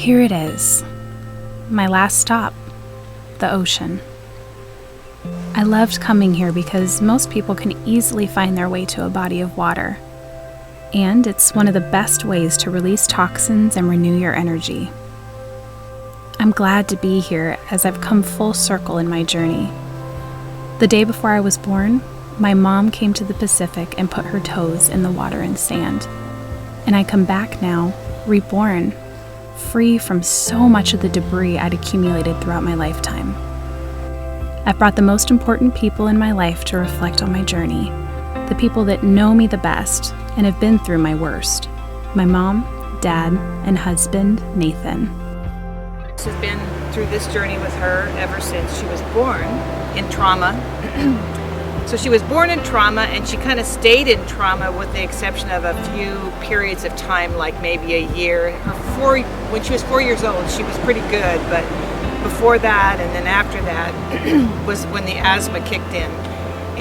Here it is, my last stop, the ocean. I loved coming here because most people can easily find their way to a body of water, and it's one of the best ways to release toxins and renew your energy. I'm glad to be here as I've come full circle in my journey. The day before I was born, my mom came to the Pacific and put her toes in the water and sand. And I come back now, reborn, free from so much of the debris I'd accumulated throughout my lifetime. I've brought the most important people in my life to reflect on my journey, the people that know me the best and have been through my worst. My mom, dad, and husband, Nathan. Has been through this journey with her ever since she was born in trauma. So she was born in trauma, and she kind of stayed in trauma with the exception of a few periods of time, like maybe a year. When she was 4 years old, she was pretty good, but before that and then after that was when the asthma kicked in,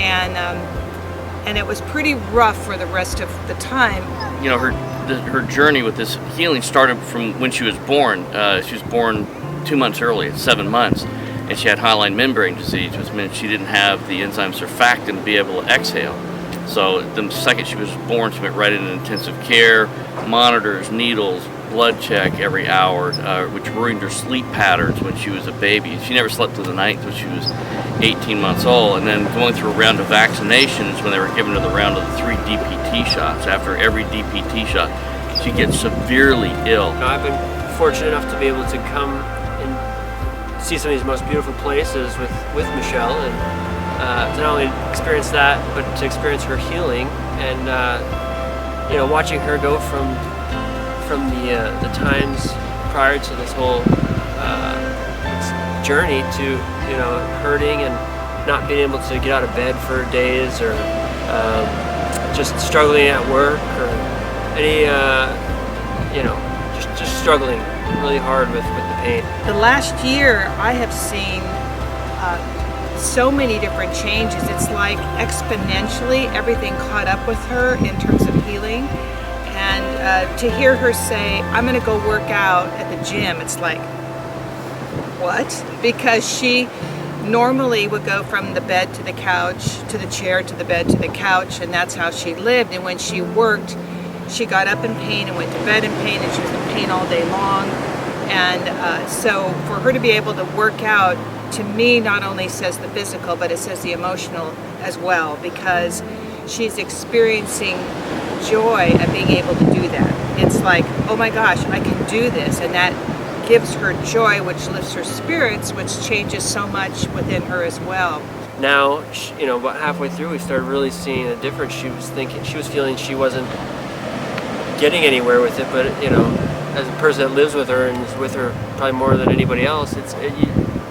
and it was pretty rough for the rest of the time. You know, her journey with this healing started from when she was born. She was born 2 months early, at 7 months, and she had hyaline membrane disease, which meant she didn't have the enzyme surfactant to be able to exhale. So the second she was born, she went right into intensive care, monitors, needles, blood check every hour, which ruined her sleep patterns when she was a baby. She never slept through the night until she was 18 months old, and then going through a round of vaccinations when they were giving her the round of the 3 DPT shots. After every DPT shot, she gets severely ill. I've been fortunate enough to be able to come and see some of these most beautiful places with Michelle, and to not only experience that, but to experience her healing, and watching her go from the times prior to this whole journey to hurting and not being able to get out of bed for days, or just struggling at work, or any just struggling really hard with the pain. The last year I have seen so many different changes. It's like exponentially everything caught up with her in terms of healing. And to hear her say, I'm going to go work out at the gym, it's like, what? Because she normally would go from the bed to the couch, to the chair, to the bed, to the couch, and that's how she lived. And when she worked, she got up in pain and went to bed in pain, and she was in pain all day long. And so for her to be able to work out, to me, not only says the physical, but it says the emotional as well, because she's experiencing joy at being able to do that. It's like, oh my gosh, I can do this, and that gives her joy, which lifts her spirits, which changes so much within her as well. Now, about halfway through, we started really seeing a difference. She was feeling she wasn't getting anywhere with it, but as a person that lives with her and is with her probably more than anybody else,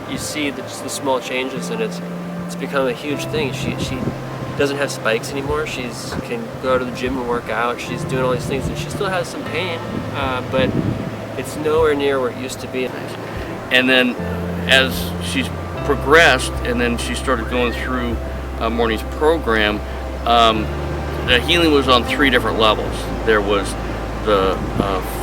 you see just the small changes, and it's become a huge thing. She doesn't have spikes anymore. She can go to the gym and work out. She's doing all these things, and she still has some pain, but it's nowhere near where it used to be. And then as she's progressed, and then she started going through Morning's program, the healing was on 3 different levels. There was the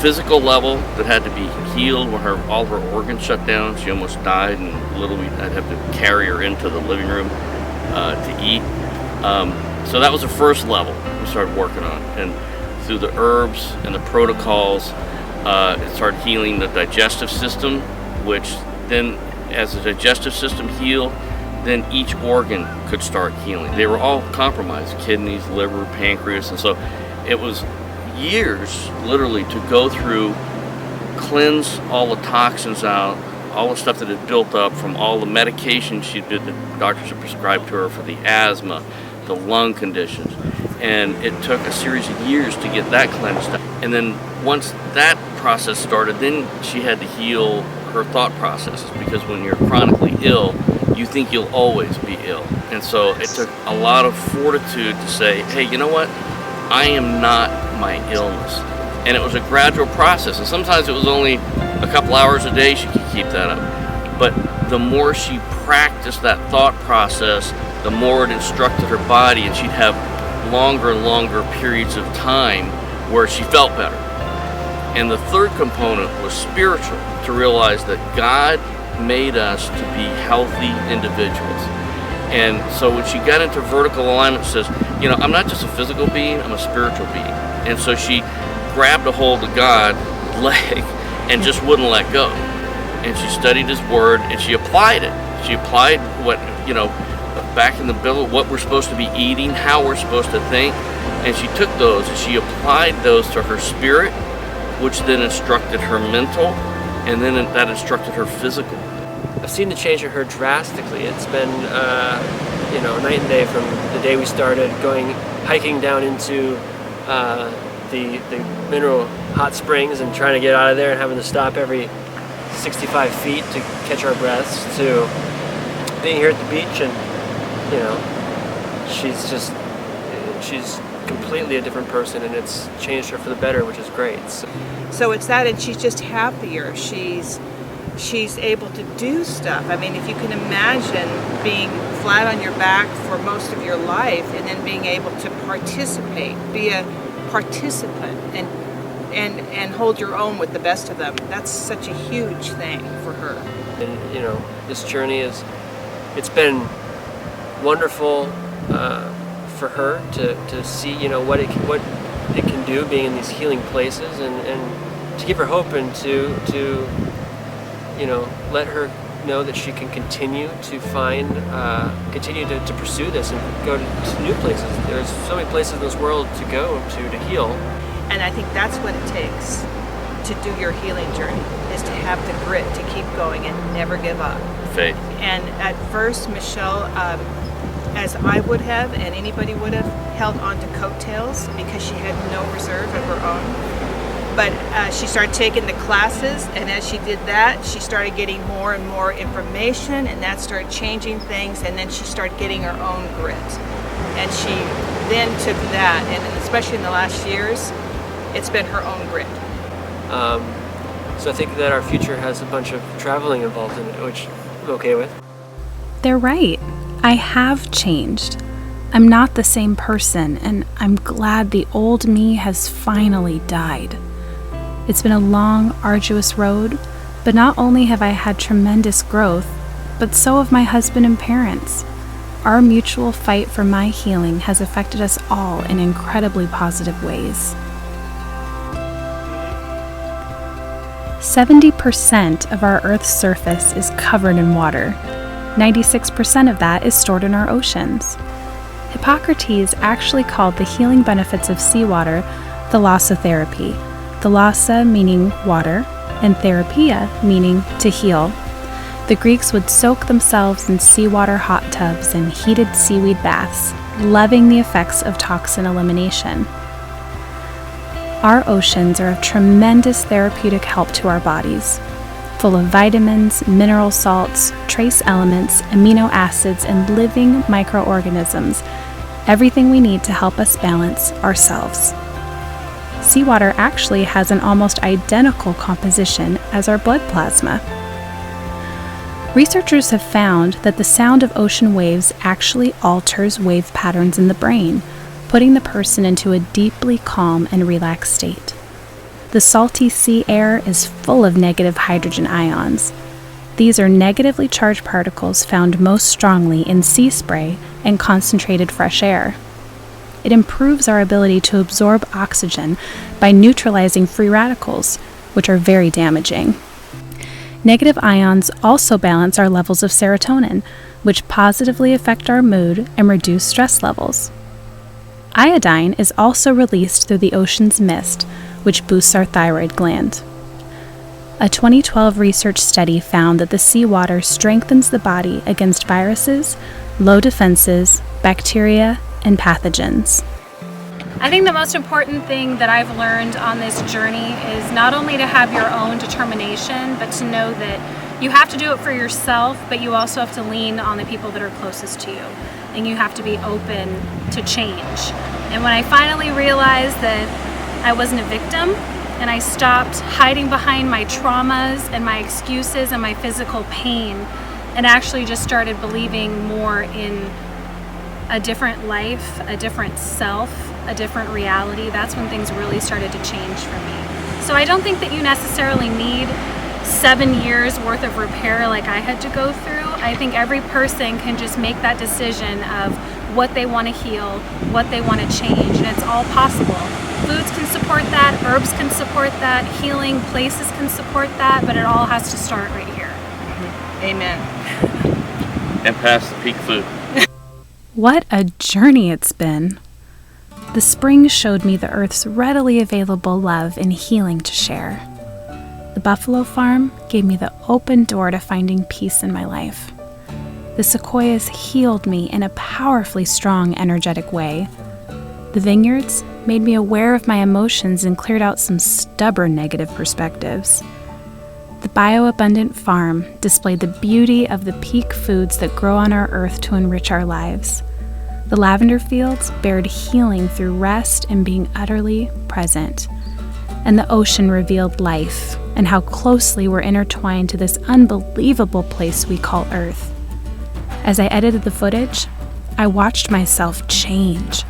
physical level that had to be healed when all her organs shut down. She almost died, and literally I'd have to carry her into the living room to eat. So that was the first level we started working on, and through the herbs and the protocols, it started healing the digestive system, which then, as the digestive system healed, then each organ could start healing. They were all compromised: kidneys, liver, pancreas, and so it was years, literally, to go through, cleanse all the toxins out, all the stuff that had built up from all the medication the doctors had prescribed to her for the asthma, the lung conditions, and it took a series of years to get that cleansed out. And then once that process started, then she had to heal her thought processes, because when you're chronically ill, you think you'll always be ill. And so it took a lot of fortitude to say, hey, you know what? I am not my illness. And it was a gradual process, and sometimes it was only a couple hours a day she could keep that up. But the more she practiced that thought process, the more it instructed her body, and she'd have longer and longer periods of time where she felt better. And the third component was spiritual, to realize that God made us to be healthy individuals. And so when she got into vertical alignment, says, you know, I'm not just a physical being, I'm a spiritual being. And so she grabbed a hold of God's leg and just wouldn't let go. And she studied His Word and she applied it. She applied what, you know, back in the Bible, what we're supposed to be eating, how we're supposed to think. And she took those and she applied those to her spirit, which then instructed her mental, and then that instructed her physical. I've seen the change in her drastically. It's been, you know, night and day from the day we started going hiking down into the mineral hot springs and trying to get out of there and having to stop every 65 feet to catch our breaths, to being here at the beach, and you know, she's completely a different person, and it's changed her for the better, which is great. So it's that, and she's just happier. She's able to do stuff. I mean, if you can imagine being flat on your back for most of your life and then being able to participate, be a participant, and hold your own with the best of them, that's such a huge thing for her. And you know, this journey it's been wonderful for her to see, you know, what it can do being in these healing places, and to give her hope, and to you know, let her know that she can continue to continue to pursue this and go to new places. There's so many places in this world to go to heal. And I think that's what it takes to do your healing journey, is to have the grit to keep going and never give up. Faith. And at first, Michelle, as I would have, and anybody would have, held on to coattails because she had no reserve of her own. But she started taking the classes, and as she did that, she started getting more and more information, and that started changing things, and then she started getting her own grit. And she then took that, and especially in the last years, it's been her own grit. So I think that our future has a bunch of traveling involved in it, which I'm okay with. They're right. I have changed. I'm not the same person, and I'm glad the old me has finally died. It's been a long, arduous road, but not only have I had tremendous growth, but so have my husband and parents. Our mutual fight for my healing has affected us all in incredibly positive ways. 70% of our Earth's surface is covered in water. 96% of that is stored in our oceans. Hippocrates actually called the healing benefits of seawater thalassotherapy. Thalassa meaning water, and therapia meaning to heal. The Greeks would soak themselves in seawater hot tubs and heated seaweed baths, loving the effects of toxin elimination. Our oceans are of tremendous therapeutic help to our bodies, full of vitamins, mineral salts, trace elements, amino acids, and living microorganisms, everything we need to help us balance ourselves. Seawater actually has an almost identical composition as our blood plasma. Researchers have found that the sound of ocean waves actually alters wave patterns in the brain, putting the person into a deeply calm and relaxed state. The salty sea air is full of negative hydrogen ions. These are negatively charged particles found most strongly in sea spray and concentrated fresh air. It improves our ability to absorb oxygen by neutralizing free radicals, which are very damaging. Negative ions also balance our levels of serotonin, which positively affect our mood and reduce stress levels. Iodine is also released through the ocean's mist, which boosts our thyroid gland. A 2012 research study found that the seawater strengthens the body against viruses, low defenses, bacteria, and pathogens. I think the most important thing that I've learned on this journey is not only to have your own determination, but to know that you have to do it for yourself, but you also have to lean on the people that are closest to you. And you have to be open to change. And when I finally realized that I wasn't a victim, and I stopped hiding behind my traumas and my excuses and my physical pain, and actually just started believing more in a different life, a different self, a different reality, that's when things really started to change for me. So I don't think that you necessarily need 7 years worth of repair like I had to go through. I think every person can just make that decision of what they want to heal, what they want to change, and it's all possible. Foods can support that, herbs can support that, healing places can support that, but it all has to start right here. Amen. And pass the peak food. What a journey it's been. The spring showed me the earth's readily available love and healing to share. The buffalo farm gave me the open door to finding peace in my life. The sequoias healed me in a powerfully strong, energetic way. The vineyards made me aware of my emotions and cleared out some stubborn negative perspectives. The bioabundant farm displayed the beauty of the peak foods that grow on our earth to enrich our lives. The lavender fields bared healing through rest and being utterly present. And the ocean revealed life and how closely we're intertwined to this unbelievable place we call Earth. As I edited the footage, I watched myself change.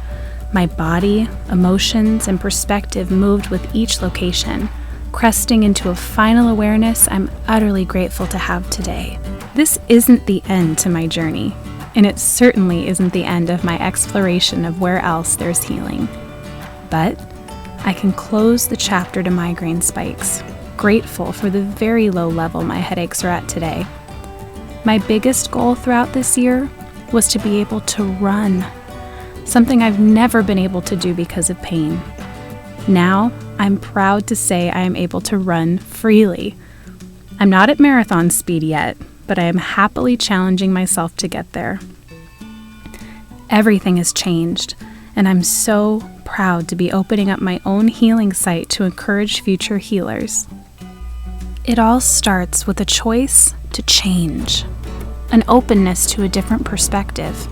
My body, emotions, and perspective moved with each location, cresting into a final awareness I'm utterly grateful to have today. This isn't the end to my journey, and it certainly isn't the end of my exploration of where else there's healing. But I can close the chapter to migraine spikes, grateful for the very low level my headaches are at today. My biggest goal throughout this year was to be able to run, something I've never been able to do because of pain. Now, I'm proud to say I am able to run freely. I'm not at marathon speed yet, but I am happily challenging myself to get there. Everything has changed, and I'm so proud to be opening up my own healing site to encourage future healers. It all starts with a choice to change, an openness to a different perspective,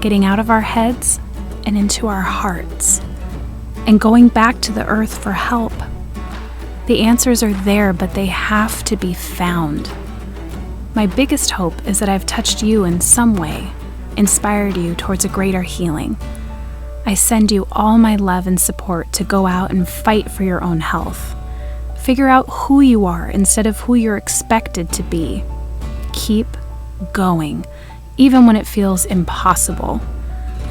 getting out of our heads and into our hearts, and going back to the earth for help. The answers are there, but they have to be found. My biggest hope is that I've touched you in some way, inspired you towards a greater healing. I send you all my love and support to go out and fight for your own health. Figure out who you are instead of who you're expected to be. Keep going, even when it feels impossible.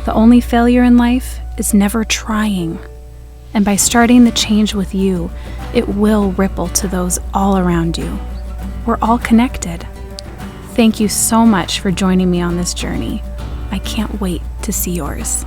The only failure in life is never trying. And by starting the change with you, it will ripple to those all around you. We're all connected. Thank you so much for joining me on this journey. I can't wait to see yours.